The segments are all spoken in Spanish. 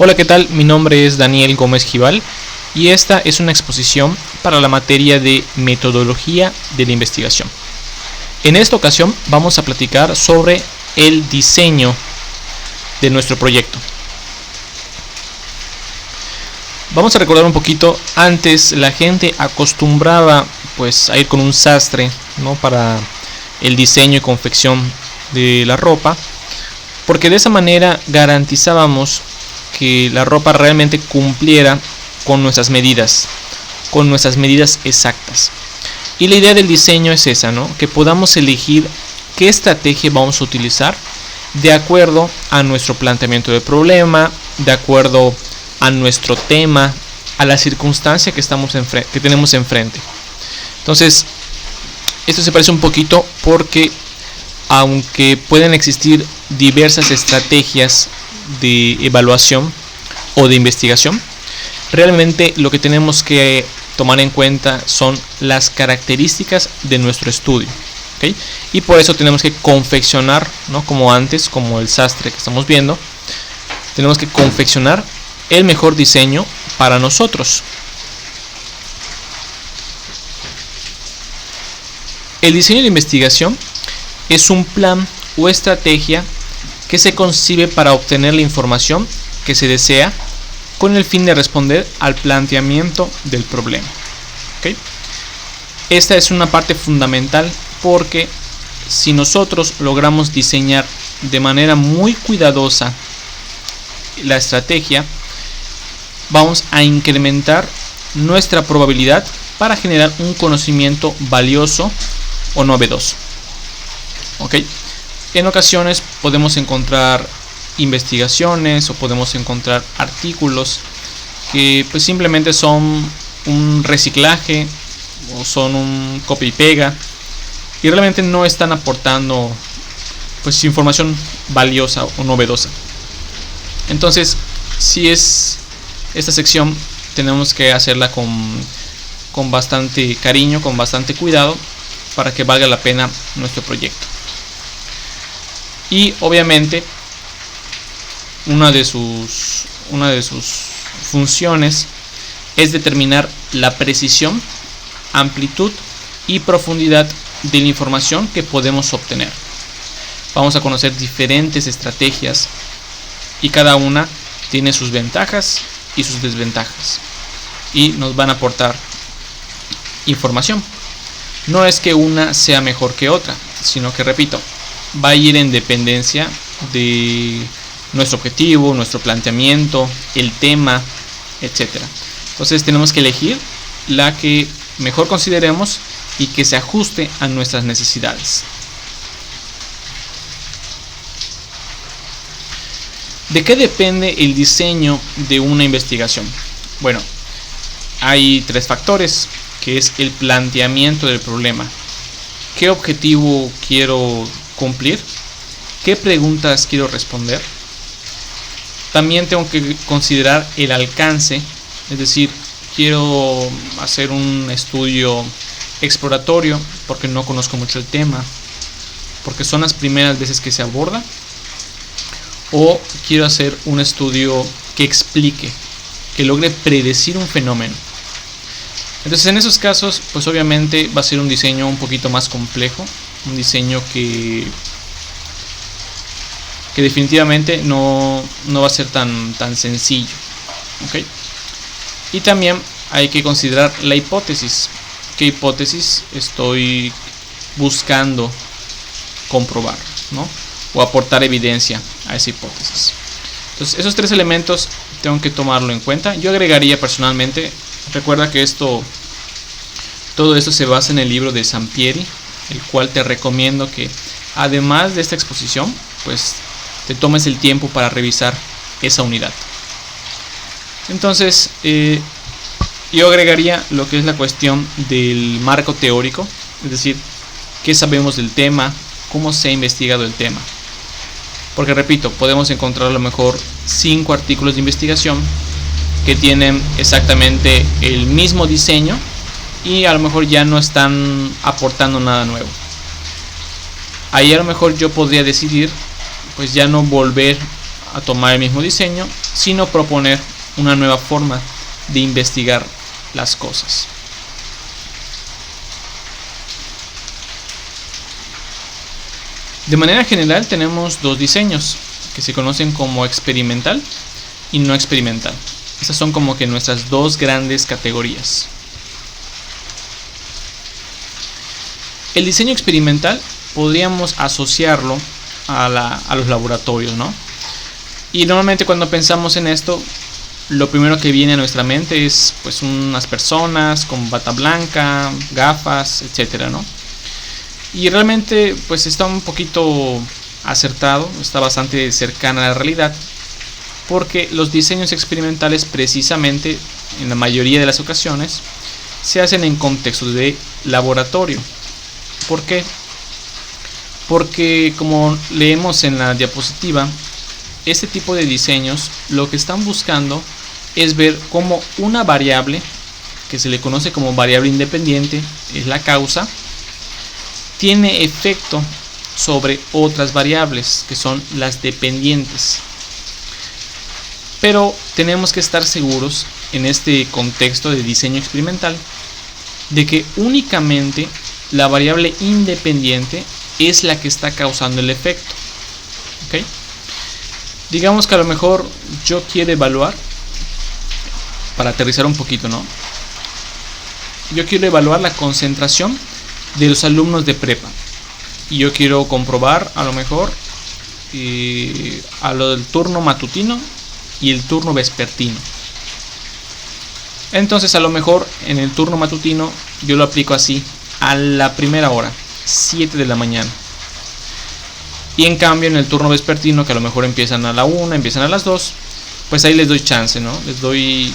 Hola, ¿qué tal? Mi nombre es Daniel Gómez Gival y esta es una exposición para la materia de metodología de la investigación. En esta ocasión vamos a platicar sobre el diseño de nuestro proyecto. Vamos a recordar un poquito, antes la gente acostumbraba pues a ir con un sastre, ¿no?, para el diseño y confección de la ropa, porque de esa manera garantizábamos que la ropa realmente cumpliera con nuestras medidas exactas. Y la idea del diseño es esa, ¿no?, que podamos elegir qué estrategia vamos a utilizar de acuerdo a nuestro planteamiento de problema, de acuerdo a nuestro tema, a la circunstancia que tenemos enfrente. Entonces, esto se parece un poquito porque aunque pueden existir diversas estrategias de evaluación o de investigación, realmente lo que tenemos que tomar en cuenta son las características de nuestro estudio, ¿okay? Y por eso tenemos que confeccionar, ¿no?, como antes, como el sastre que estamos viendo, tenemos que confeccionar el mejor diseño para nosotros. El diseño de investigación es un plan o estrategia que se concibe para obtener la información que se desea con el fin de responder al planteamiento del problema. ¿Okay? Esta es una parte fundamental porque si nosotros logramos diseñar de manera muy cuidadosa la estrategia, vamos a incrementar nuestra probabilidad para generar un conocimiento valioso o novedoso. ¿Okay? En ocasiones podemos encontrar investigaciones o podemos encontrar artículos que pues simplemente son un reciclaje o son un copia y pega y realmente no están aportando pues información valiosa o novedosa. Entonces, si es esta sección, tenemos que hacerla con bastante cariño, con bastante cuidado, para que valga la pena nuestro proyecto. Y obviamente una de sus funciones es determinar la precisión, amplitud y profundidad de la información que podemos obtener. Vamos a conocer diferentes estrategias y cada una tiene sus ventajas y sus desventajas y nos van a aportar información. No es que una sea mejor que otra, sino que, repito, va a ir en dependencia de nuestro objetivo, nuestro planteamiento, el tema, etc. Entonces tenemos que elegir la que mejor consideremos y que se ajuste a nuestras necesidades. ¿De qué depende el diseño de una investigación? Bueno, hay tres factores, que es el planteamiento del problema. ¿Qué objetivo quiero cumplir? ¿Qué preguntas quiero responder? También tengo que considerar el alcance, es decir, quiero hacer un estudio exploratorio porque no conozco mucho el tema, porque son las primeras veces que se aborda, o quiero hacer un estudio que explique, que logre predecir un fenómeno. Entonces, en esos casos, pues obviamente va a ser un diseño un poquito más complejo, un diseño que definitivamente no va a ser tan sencillo. ¿Okay? Y también hay que considerar la hipótesis. ¿Qué hipótesis estoy buscando comprobar, ¿no?, o aportar evidencia a esa hipótesis? Entonces, esos tres elementos tengo que tomarlo en cuenta. Yo agregaría personalmente, recuerda que todo esto se basa en el libro de Sampieri, el cual te recomiendo que, además de esta exposición, pues te tomes el tiempo para revisar esa unidad. Entonces, yo agregaría lo que es la cuestión del marco teórico, es decir, qué sabemos del tema, cómo se ha investigado el tema. Porque, repito, podemos encontrar a lo mejor 5 artículos de investigación que tienen exactamente el mismo diseño y a lo mejor ya no están aportando nada nuevo. Ahí a lo mejor yo podría decidir pues ya no volver a tomar el mismo diseño, sino proponer una nueva forma de investigar las cosas. De manera general tenemos dos diseños que se conocen como experimental y no experimental. Esas son como que nuestras dos grandes categorías. El diseño experimental podríamos asociarlo a los laboratorios, ¿no? Y normalmente cuando pensamos en esto, lo primero que viene a nuestra mente es pues unas personas con bata blanca, gafas, etcétera, ¿no? Y realmente pues está un poquito acertado, está bastante cercana a la realidad, porque los diseños experimentales precisamente en la mayoría de las ocasiones se hacen en contextos de laboratorio. ¿Por qué? Porque como leemos en la diapositiva, este tipo de diseños lo que están buscando es ver cómo una variable, que se le conoce como variable independiente, es la causa, tiene efecto sobre otras variables que son las dependientes. Pero tenemos que estar seguros en este contexto de diseño experimental de que únicamente la variable independiente es la que está causando el efecto. ¿Okay? Digamos que a lo mejor yo quiero evaluar, para aterrizar un poquito, ¿no? Yo quiero evaluar la concentración de los alumnos de prepa y yo quiero comprobar a lo mejor a lo del turno matutino y el turno vespertino. Entonces a lo mejor en el turno matutino yo lo aplico así a la primera hora, 7 de la mañana, y en cambio en el turno vespertino, que a lo mejor empiezan a la 1, empiezan a las 2, pues ahí les doy chance, ¿no? Les doy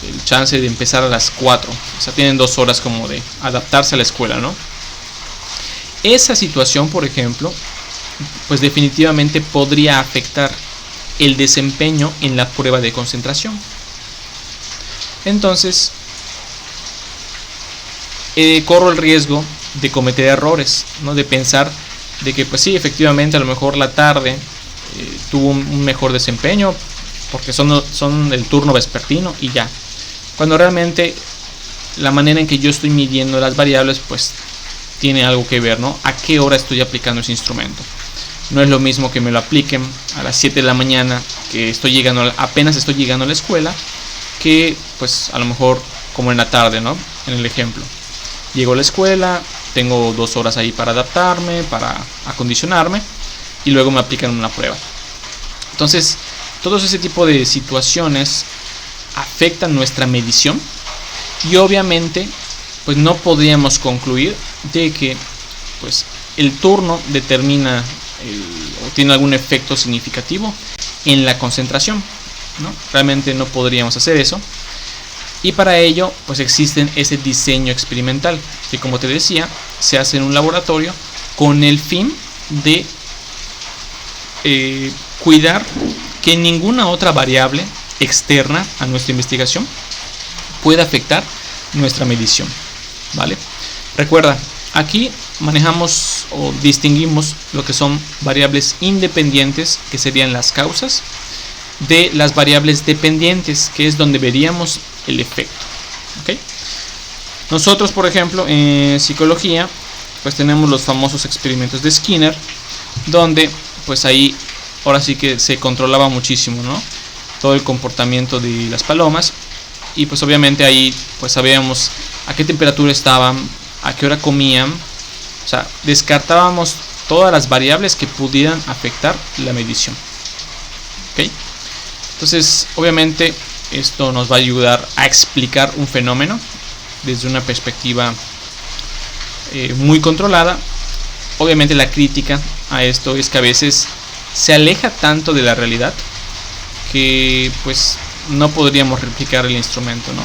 el chance de empezar a las 4, o sea, tienen 2 horas como de adaptarse a la escuela, ¿no? Esa situación, por ejemplo, pues definitivamente podría afectar el desempeño en la prueba de concentración. Entonces, corro el riesgo de cometer errores, ¿no? De pensar de que pues sí, efectivamente a lo mejor la tarde tuvo un mejor desempeño porque son el turno vespertino y ya, cuando realmente la manera en que yo estoy midiendo las variables pues tiene algo que ver, ¿no? A qué hora estoy aplicando ese instrumento. No es lo mismo que me lo apliquen a las 7 de la mañana, que apenas estoy llegando a la escuela, que pues a lo mejor como en la tarde, ¿no? En el ejemplo, llego a la escuela, tengo 2 horas ahí para adaptarme, para acondicionarme, y luego me aplican una prueba. Entonces, todo ese tipo de situaciones afectan nuestra medición y obviamente pues no podríamos concluir de que pues el turno determina o tiene algún efecto significativo en la concentración, ¿no? Realmente no podríamos hacer eso, y para ello pues existen ese diseño experimental que, como te decía, se hace en un laboratorio con el fin de cuidar que ninguna otra variable externa a nuestra investigación pueda afectar nuestra medición, ¿vale? Recuerda, aquí manejamos o distinguimos lo que son variables independientes, que serían las causas, de las variables dependientes, que es donde veríamos el efecto. ¿Okay? Nosotros, por ejemplo, en psicología, pues tenemos los famosos experimentos de Skinner, donde pues ahí ahora sí que se controlaba muchísimo, ¿no? Todo el comportamiento de las palomas, y pues obviamente ahí pues sabíamos a qué temperatura estaban, a qué hora comían, o sea, descartábamos todas las variables que pudieran afectar la medición. ¿Okay? Entonces, obviamente esto nos va a ayudar a explicar un fenómeno desde una perspectiva muy controlada. Obviamente la crítica a esto es que a veces se aleja tanto de la realidad que pues no podríamos replicar el instrumento, ¿no?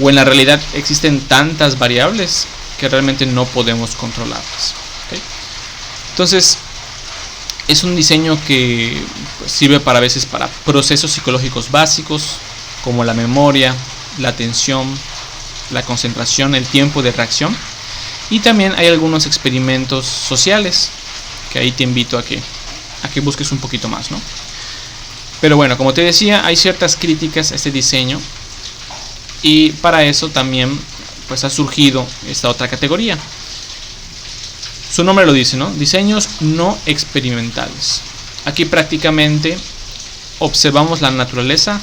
O en la realidad existen tantas variables que realmente no podemos controlarlas. ¿Okay? Entonces es un diseño que pues sirve para a veces para procesos psicológicos básicos como la memoria, la atención, la concentración, el tiempo de reacción, y también hay algunos experimentos sociales que ahí te invito a que a que busques un poquito más, ¿no? Pero bueno, como te decía, hay ciertas críticas a este diseño y para eso también pues ha surgido esta otra categoría. Su nombre lo dice, ¿no? Diseños no experimentales. Aquí prácticamente observamos la naturaleza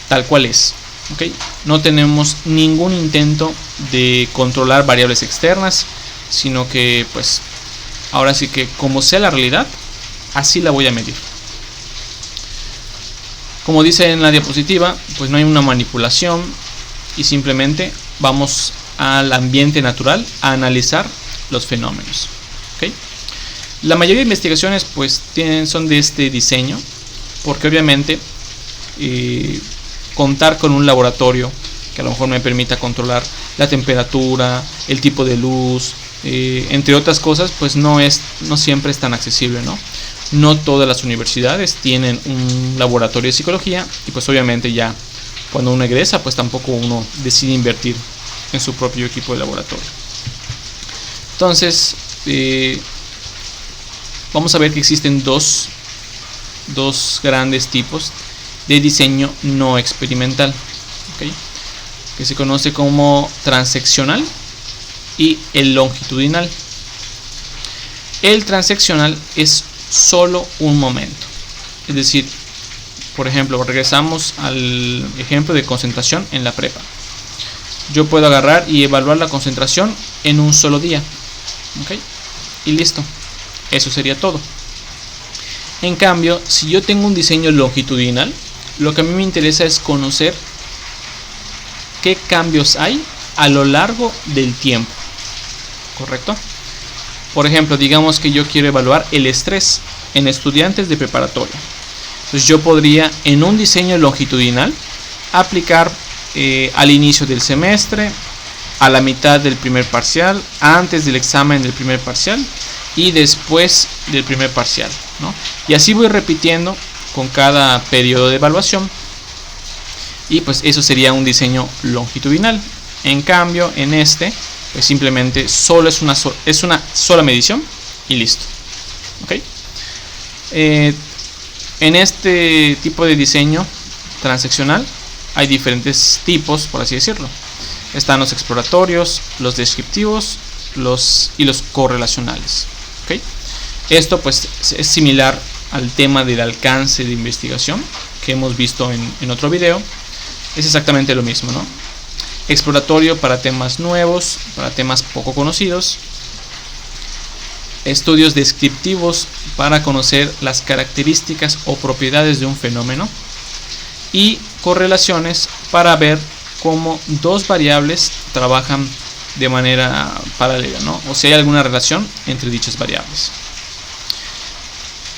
tal cual es, ¿ok? No tenemos ningún intento de controlar variables externas, sino que pues ahora sí que como sea la realidad, así la voy a medir. Como dice en la diapositiva, pues no hay una manipulación y simplemente vamos al ambiente natural a analizar los fenómenos, ¿okay? La mayoría de investigaciones pues son de este diseño, porque obviamente contar con un laboratorio que a lo mejor me permita controlar la temperatura, el tipo de luz, entre otras cosas, pues no siempre es tan accesible, ¿no? No todas las universidades tienen un laboratorio de psicología y pues obviamente ya cuando uno egresa pues tampoco uno decide invertir en su propio equipo de laboratorio. Entonces vamos a ver que existen dos grandes tipos de diseño no experimental, ¿okay? Que se conoce como transeccional y el longitudinal. El transeccional es solo un momento, es decir, por ejemplo, regresamos al ejemplo de concentración en la prepa. Yo puedo agarrar y evaluar la concentración en un solo día, ¿okay? Y listo, eso sería todo. En cambio, si yo tengo un diseño longitudinal, lo que a mí me interesa es conocer qué cambios hay a lo largo del tiempo, ¿correcto? Por ejemplo, digamos que yo quiero evaluar el estrés en estudiantes de preparatoria. Entonces yo podría en un diseño longitudinal aplicar al inicio del semestre, a la mitad del primer parcial, antes del examen del primer parcial y después del primer parcial, ¿no? Y así voy repitiendo con cada periodo de evaluación y pues eso sería un diseño longitudinal. En cambio en este pues simplemente solo es una sola medición y listo, ¿okay? En este tipo de diseño transeccional hay diferentes tipos, por así decirlo. Están los exploratorios, los descriptivos y los correlacionales, ¿okay? Esto pues es similar al tema del alcance de investigación que hemos visto en otro video. Es exactamente lo mismo, ¿no? Exploratorio para temas nuevos, para temas poco conocidos. Estudios descriptivos para conocer las características o propiedades de un fenómeno. Y correlaciones para ver cómo dos variables trabajan de manera paralela, ¿no? O si hay alguna relación entre dichas variables.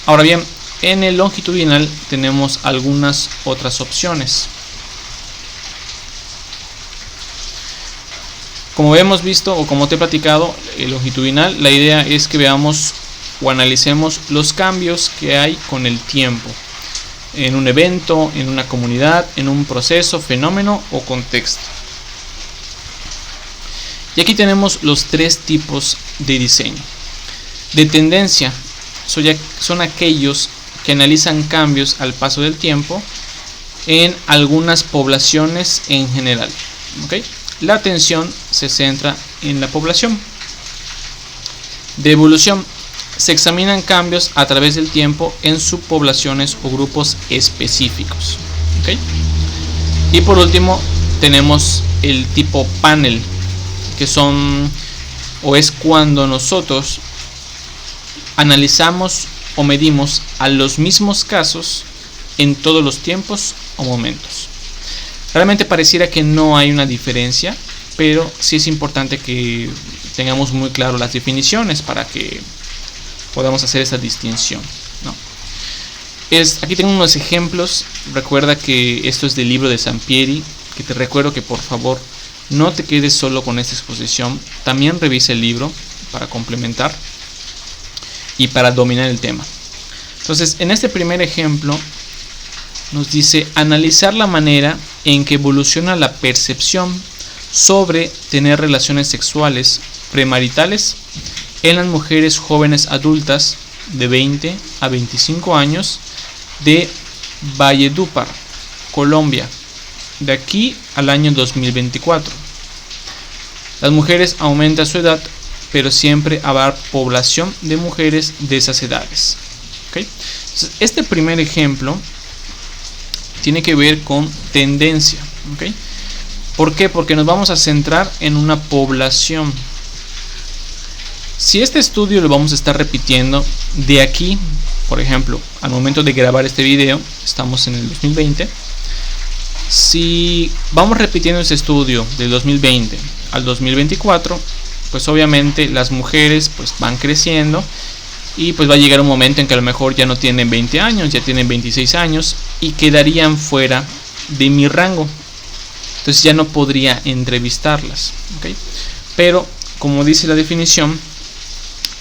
Ahora bien, en el longitudinal tenemos algunas otras opciones. Como hemos visto o como te he platicado, el longitudinal, la idea es que veamos o analicemos los cambios que hay con el tiempo en un evento, en una comunidad, en un proceso, fenómeno o contexto. Y aquí tenemos los tres tipos de diseño. De tendencia son aquellos que analizan cambios al paso del tiempo en algunas poblaciones en general, ¿okay? La atención se centra en la población. De evolución, se examinan cambios a través del tiempo en subpoblaciones o grupos específicos, ¿okay? Y por último tenemos el tipo panel, que es cuando nosotros analizamos o medimos a los mismos casos en todos los tiempos o momentos. Realmente pareciera que no hay una diferencia, pero sí es importante que tengamos muy claro las definiciones para que podamos hacer esa distinción, ¿no? Aquí tengo unos ejemplos. Recuerda que esto es del libro de Sampieri, que te recuerdo que por favor no te quedes solo con esta exposición, también revisa el libro para complementar y para dominar el tema. Entonces, en este primer ejemplo nos dice analizar la manera en que evoluciona la percepción sobre tener relaciones sexuales premaritales en las mujeres jóvenes adultas de 20 a 25 años de Valledupar, Colombia, de aquí al año 2024. Las mujeres aumentan su edad, pero siempre habrá población de mujeres de esas edades. ¿Okay? Entonces, este primer ejemplo tiene que ver con tendencia. ¿Okay? ¿Por qué? Porque nos vamos a centrar en una población. Si este estudio lo vamos a estar repitiendo de aquí, por ejemplo, al momento de grabar este video, estamos en el 2020. Si vamos repitiendo este estudio del 2020 al 2024, pues obviamente las mujeres pues van creciendo y pues va a llegar un momento en que a lo mejor ya no tienen 20 años, ya tienen 26 años y quedarían fuera de mi rango. Entonces ya no podría entrevistarlas. ¿Okay? Pero como dice la definición,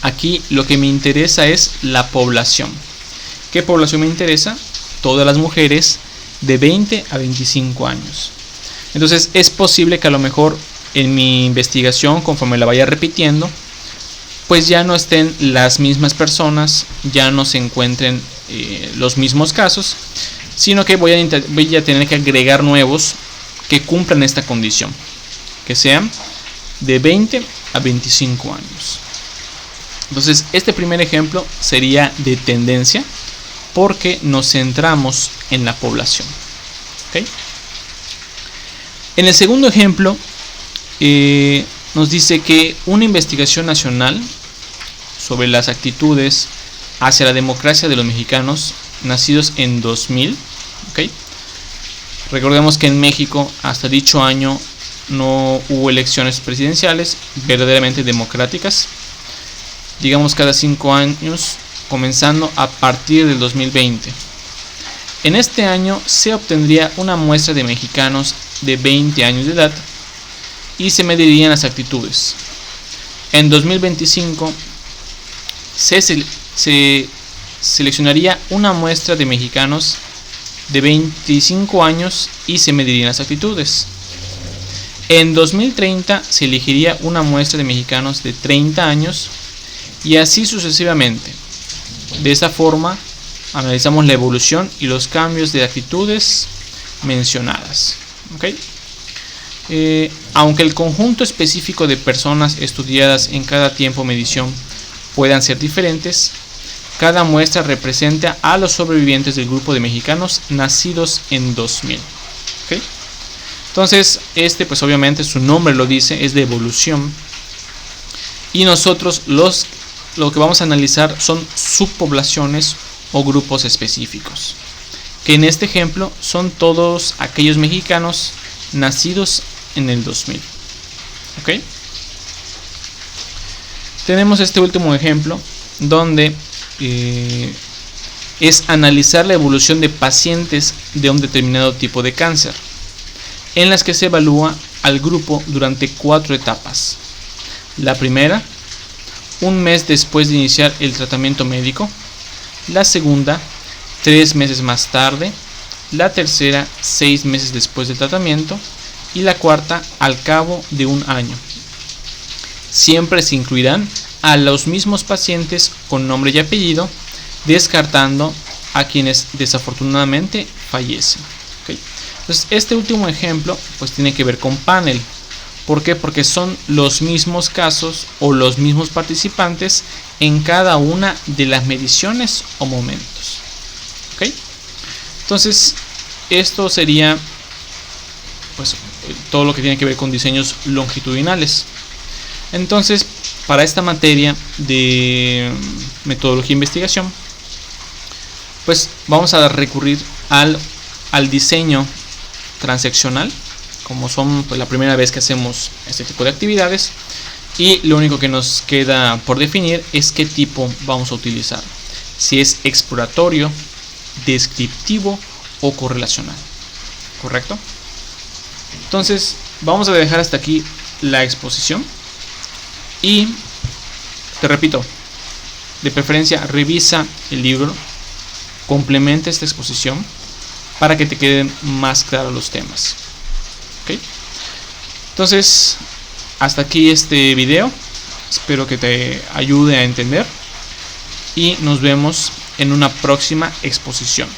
aquí lo que me interesa es la población. ¿Qué población me interesa? Todas las mujeres de 20 a 25 años. Entonces es posible que a lo mejor en mi investigación, conforme la vaya repitiendo, pues ya no estén las mismas personas, ya no se encuentren los mismos casos, sino que voy a tener que agregar nuevos que cumplan esta condición, que sean de 20 a 25 años. Entonces este primer ejemplo sería de tendencia porque nos centramos en la población. ¿Okay? En el segundo ejemplo nos dice que una investigación nacional sobre las actitudes hacia la democracia de los mexicanos nacidos en 2000. ¿Okay? Recordemos que en México hasta dicho año no hubo elecciones presidenciales verdaderamente democráticas, digamos cada 5 años, comenzando a partir del 2020. En este año se obtendría una muestra de mexicanos de 20 años de edad y se medirían las actitudes. En 2025 se seleccionaría una muestra de mexicanos de 25 años y se medirían las actitudes. En 2030 se elegiría una muestra de mexicanos de 30 años y así sucesivamente. De esta forma analizamos la evolución y los cambios de actitudes mencionadas. ¿Okay? Aunque el conjunto específico de personas estudiadas en cada tiempo medición puedan ser diferentes, cada muestra representa a los sobrevivientes del grupo de mexicanos nacidos en 2000. ¿Okay? Entonces, pues obviamente su nombre lo dice, es de evolución. Y nosotros lo que vamos a analizar son subpoblaciones o grupos específicos, que en este ejemplo son todos aquellos mexicanos nacidos en el 2000. ¿Okay? Tenemos este último ejemplo donde es analizar la evolución de pacientes de un determinado tipo de cáncer, en las que se evalúa al grupo durante 4 etapas. La primera, un mes después de iniciar el tratamiento médico. La segunda, 3 meses más tarde. La tercera, 6 meses después del tratamiento. Y la cuarta, al cabo de 1 año. Siempre se incluirán a los mismos pacientes con nombre y apellido, descartando a quienes desafortunadamente fallecen. ¿Okay? Entonces este último ejemplo pues tiene que ver con panel. ¿Por qué? Porque son los mismos casos o los mismos participantes en cada una de las mediciones o momentos. ¿Okay? Entonces esto sería pues todo lo que tiene que ver con diseños longitudinales. Entonces, para esta materia de metodología e investigación, pues vamos a recurrir al diseño transaccional, como son pues, la primera vez que hacemos este tipo de actividades, y lo único que nos queda por definir es qué tipo vamos a utilizar, si es exploratorio, descriptivo o correlacional. ¿Correcto? Entonces vamos a dejar hasta aquí la exposición y te repito, de preferencia revisa el libro, complementa esta exposición para que te queden más claros los temas. ¿Okay? Entonces hasta aquí este video, espero que te ayude a entender y nos vemos en una próxima exposición.